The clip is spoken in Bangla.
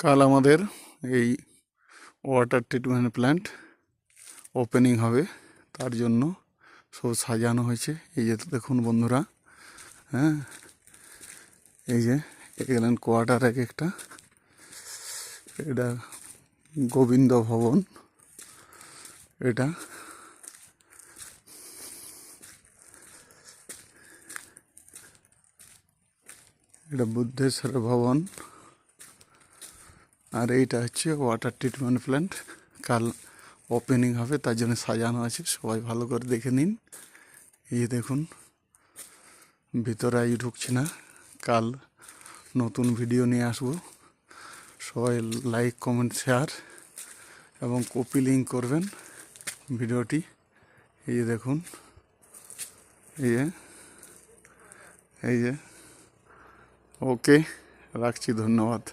কাল আমাদের এই ওয়াটার ট্রিটমেন্ট প্ল্যান্ট ওপেনিং হবে, তার জন্য সব সাজানো হয়েছে। এই যে দেখুন বন্ধুরা, হ্যাঁ, এই যে এখানে কোয়ার্টার এক একটা, এটা গোবিন্দ ভবন, এটা এটা বুদ্ধেশ্বর ভবন, আর এইটা হচ্ছে ওয়াটার ট্রিটমেন্ট প্ল্যান্ট। কাল ওপেনিং হবে, তার জন্য সাজানো আছে, সবাই ভালো করে দেখে নিন। এই দেখুন, ভিতরে ঢুকছি না, কাল নতুন ভিডিও নিয়ে আসবো। সবাই লাইক, কমেন্ট, শেয়ার এবং কপি লিঙ্ক করবেন ভিডিওটি। এই যে দেখুন, এই যে এই যে ওকে, রাখছি, ধন্যবাদ।